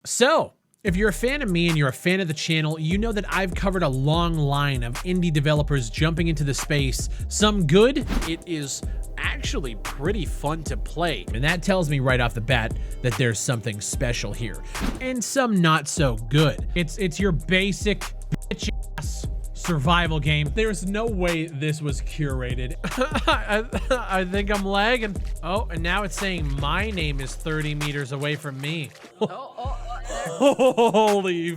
So, if you're a fan of me and you're a fan of the channel, you know that I've covered a long line of indie developers jumping into the space. Some good, it is actually pretty fun to play. And that tells me right off the bat that there's something special here. And some not so good. It's your basic bitch-ass survival game. There's no way this was curated. I think I'm lagging. Oh, and now it's saying my name is 30 meters away from me. Holy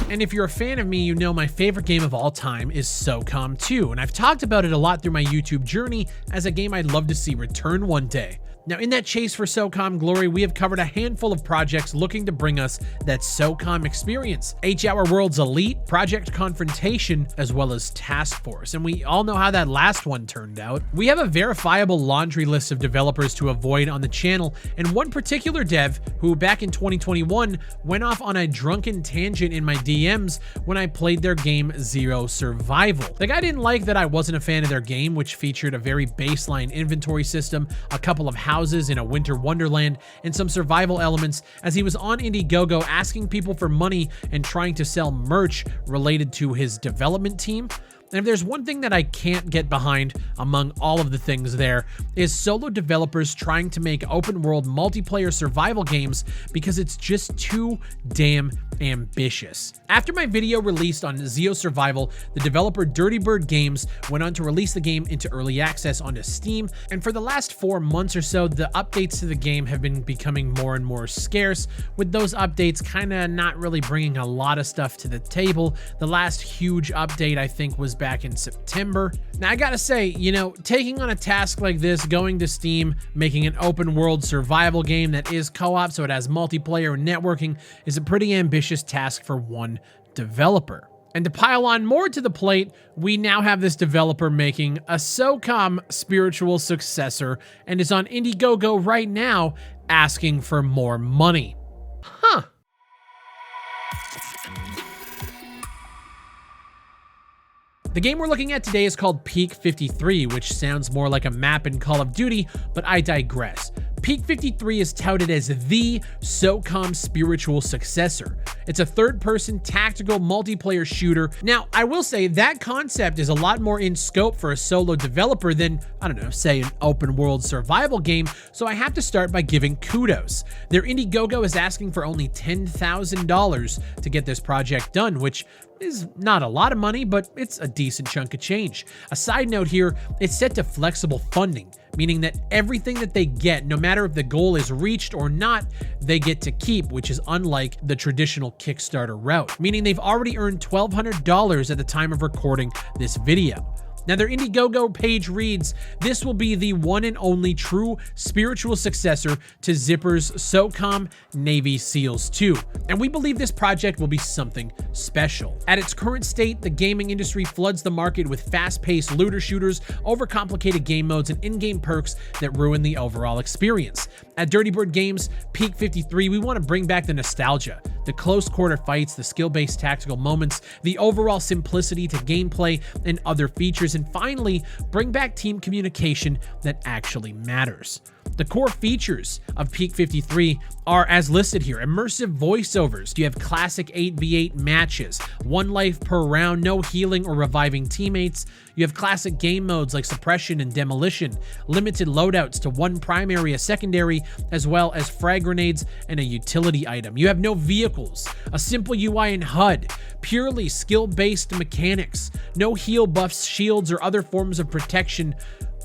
And if you're a fan of me, you know my favorite game of all time is SOCOM 2, and I've talked about it a lot through my YouTube journey as a game I'd love to see return one day. Now, in that chase for SOCOM glory, we have covered a handful of projects looking to bring us that SOCOM experience. Our World's Elite, Project Confrontation, as well as Task Force, and we all know how that last one turned out. We have a verifiable laundry list of developers to avoid on the channel, and one particular dev who back in 2021 went off on a drunken tangent in my DMs when I played their game XIO Survival. The guy didn't like that I wasn't a fan of their game, which featured a very baseline inventory system, a couple of houses in a winter wonderland, and some survival elements, as he was on Indiegogo asking people for money and trying to sell merch related to his development team. And if there's one thing that I can't get behind among all of the things there, is solo developers trying to make open world multiplayer survival games because it's just too damn ambitious. After my video released on XIO Survival, the developer Dirty Bird Games went on to release the game into early access onto Steam, and for the last 4 months or so, the updates to the game have been becoming more and more scarce, with those updates kinda not really bringing a lot of stuff to the table. The last huge update, I think, was back in September. Now, I gotta say, you know, taking on a task like this, going to Steam, making an open world survival game that is co-op, so it has multiplayer and networking, is a pretty ambitious task for one developer. And to pile on more to the plate, we now have this developer making a SOCOM spiritual successor and is on Indiegogo right now asking for more money. Huh. The game we're looking at today is called Peak 53, which sounds more like a map in Call of Duty, but I digress. Peak 53 is touted as the SOCOM spiritual successor. It's a third-person tactical multiplayer shooter. Now, I will say that concept is a lot more in scope for a solo developer than, I don't know, say an open-world survival game, so I have to start by giving kudos. Their Indiegogo is asking for only $10,000 to get this project done, which is not a lot of money, but it's a decent chunk of change. A side note here, it's set to flexible funding, meaning that everything that they get, no matter if the goal is reached or not, they get to keep, which is unlike the traditional Kickstarter route, meaning they've already earned $1,200 at the time of recording this video. Now, their Indiegogo page reads, "This will be the one and only true spiritual successor to Zipper's SOCOM Navy SEALs 2, and we believe this project will be something special. At its current state, the gaming industry floods the market with fast-paced looter shooters, overcomplicated game modes, and in-game perks that ruin the overall experience. At Dirty Bird Games, Peak 53, we want to bring back the nostalgia, the close quarter fights, the skill-based tactical moments, the overall simplicity to gameplay and other features, and finally, bring back team communication that actually matters. The core features of Peak 53 are as listed here: immersive voiceovers. You have classic 8v8 matches, 1 life per round, no healing or reviving teammates. You have classic game modes like suppression and demolition, limited loadouts to 1 primary, a secondary, as well as frag grenades and a utility item. You have no vehicles, a simple UI and HUD, purely skill-based mechanics, no heal buffs, shields, or other forms of protection.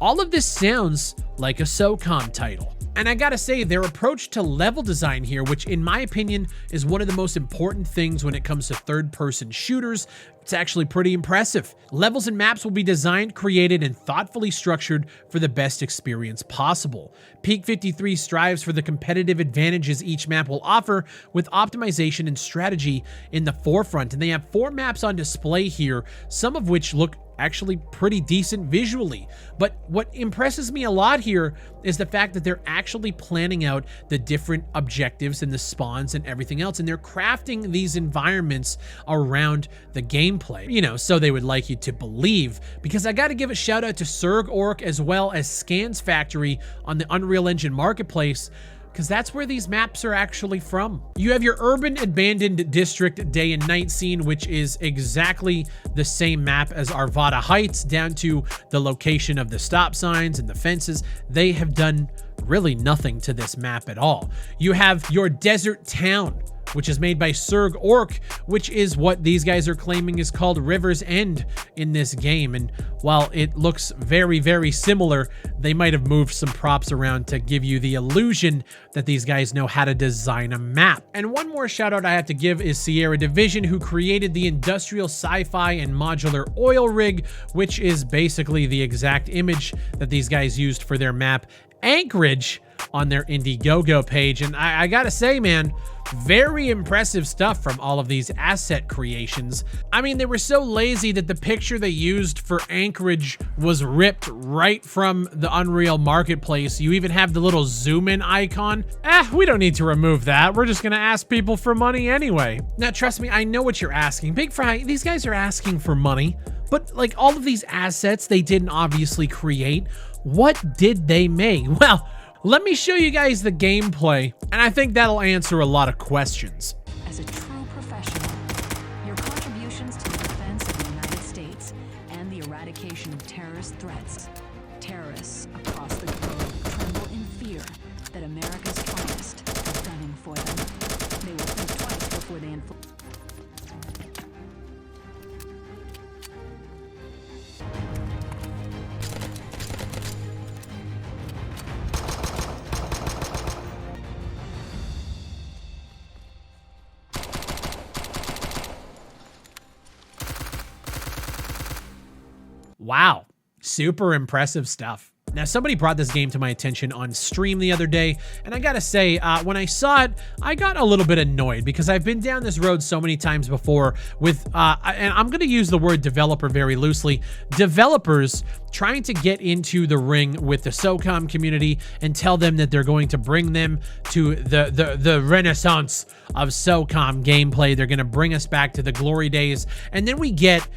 All of this sounds like a SOCOM title. And I gotta say, their approach to level design here, which in my opinion is one of the most important things when it comes to third-person shooters, it's actually pretty impressive. Levels and maps will be designed, created, and thoughtfully structured for the best experience possible. Peak 53 strives for the competitive advantages each map will offer, with optimization and strategy in the forefront. And they have 4 maps on display here, some of which look actually pretty decent visually. But what impresses me a lot here is the fact that they're actually planning out the different objectives and the spawns and everything else, and they're crafting these environments around the gameplay, you know, so they would like you to believe. Because I gotta give a shout out to Surg Orc as well as Scans Factory on the Unreal Engine Marketplace, because that's where these maps are actually from. You have your urban abandoned district day and night scene, which is exactly the same map as Arvada Heights, down to the location of the stop signs and the fences. They have done really nothing to this map at all. You have your desert town, which is made by Serg Orc, which is what these guys are claiming is called River's End in this game. And while it looks very, very similar, they might have moved some props around to give you the illusion that these guys know how to design a map. And one more shout out I have to give is Sierra Division, who created the industrial sci-fi and modular oil rig, which is basically the exact image that these guys used for their map Anchorage on their Indiegogo page. And I gotta say, man, very impressive stuff from all of these asset creations. I mean, they were so lazy that the picture they used for Anchorage was ripped right from the Unreal Marketplace. You even have the little zoom in icon. We don't need to remove that. We're just gonna ask people for money anyway. Now, trust me, I know what you're asking. Big Fry, these guys are asking for money, but like all of these assets they didn't obviously create. What did they make? Well, let me show you guys the gameplay, and I think that'll answer a lot of questions. As a true professional, your contributions to the defense of the United States and the eradication of terrorist threats. Terrorists across the globe tremble in fear that America's finest are gunning for them. They will think twice before they inflict. Wow, super impressive stuff. Now, somebody brought this game to my attention on stream the other day, and I gotta say, when I saw it, I got a little bit annoyed because I've been down this road so many times before with, and I'm gonna use the word developer very loosely, developers trying to get into the ring with the SOCOM community and tell them that they're going to bring them to the renaissance of SOCOM gameplay. They're gonna bring us back to the glory days, and then we get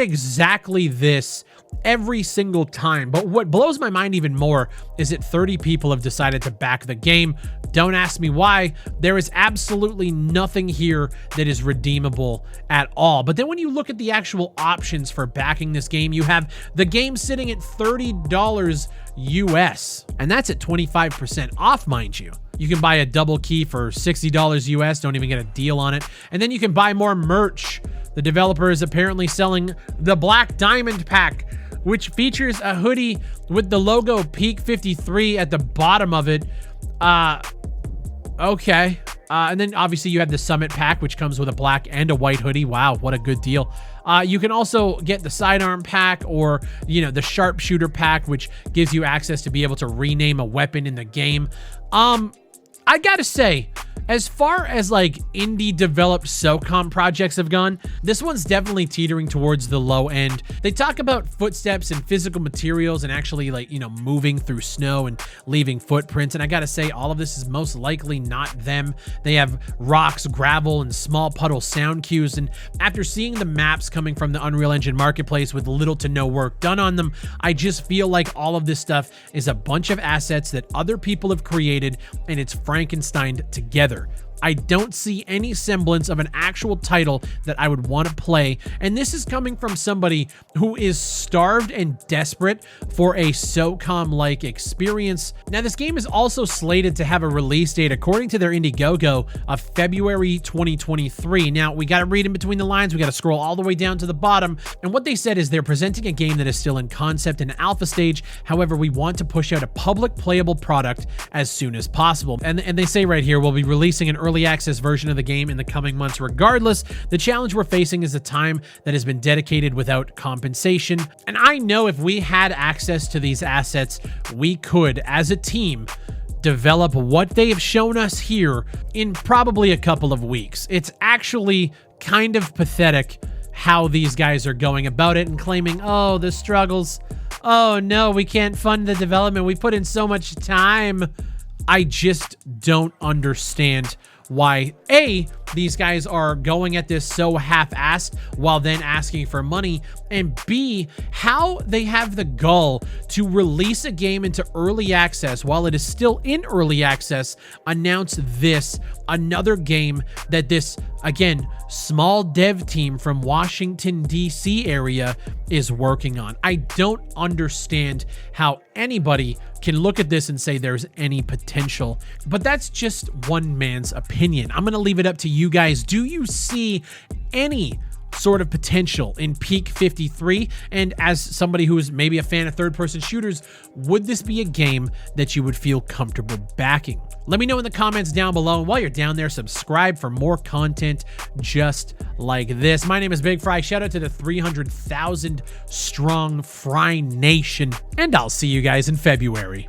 exactly this every single time. But what blows my mind even more is that 30 people have decided to back the game. Don't ask me why. There is absolutely nothing here that is redeemable at all. But then when you look at the actual options for backing this game, you have the game sitting at $30 US, and that's at 25% off, mind you. You can buy a double key for $60 US, don't even get a deal on it. And then you can buy more merch. The developer is apparently selling the Black Diamond Pack, which features a hoodie with the logo Peak 53 at the bottom of it. Okay. And then obviously you have the Summit Pack, which comes with a black and a white hoodie. Wow, what a good deal. You can also get the Sidearm Pack, or, you know, the Sharpshooter Pack, which gives you access to be able to rename a weapon in the game. I gotta say, as far as like indie developed SOCOM projects have gone, this one's definitely teetering towards the low end. They talk about footsteps and physical materials and actually, like, you know, moving through snow and leaving footprints. And I gotta say, all of this is most likely not them. They have rocks, gravel, and small puddle sound cues. And after seeing the maps coming from the Unreal Engine Marketplace with little to no work done on them, I just feel like all of this stuff is a bunch of assets that other people have created, and it's Frankensteined together. I don't see any semblance of an actual title that I would want to play, and this is coming from somebody who is starved and desperate for a SOCOM-like experience. Now, this game is also slated to have a release date, according to their Indiegogo, of February 2023. Now, we got to read in between the lines, we got to scroll all the way down to the bottom, and what they said is they're presenting a game that is still in concept and alpha stage. However, we want to push out a public playable product as soon as possible. And they say right here, we'll be releasing an early access version of the game in the coming months regardless. The challenge we're facing is the time that has been dedicated without compensation. And I know if we had access to these assets, we could, as a team, develop what they have shown us here in probably a couple of weeks. It's actually kind of pathetic how these guys are going about it and claiming, oh, the struggles. Oh no, we can't fund the development. We put in so much time. I just don't understand why, A, these guys are going at this so half-assed while then asking for money, and B, how they have the gall to release a game into early access while it is still in early access, announce this, another game that this, again, small dev team from Washington, D.C. area is working on. I don't understand how anybody can look at this and say there's any potential, but that's just one man's opinion. I'm going to leave it up to you guys. Do you see any sort of potential in Peak 53? And as somebody who is maybe a fan of third-person shooters, would this be a game that you would feel comfortable backing? Let me know in the comments down below, and while you're down there, subscribe for more content just like this. My name is Big Fry. Shout out to the 300,000 strong Fry Nation, and I'll see you guys in February.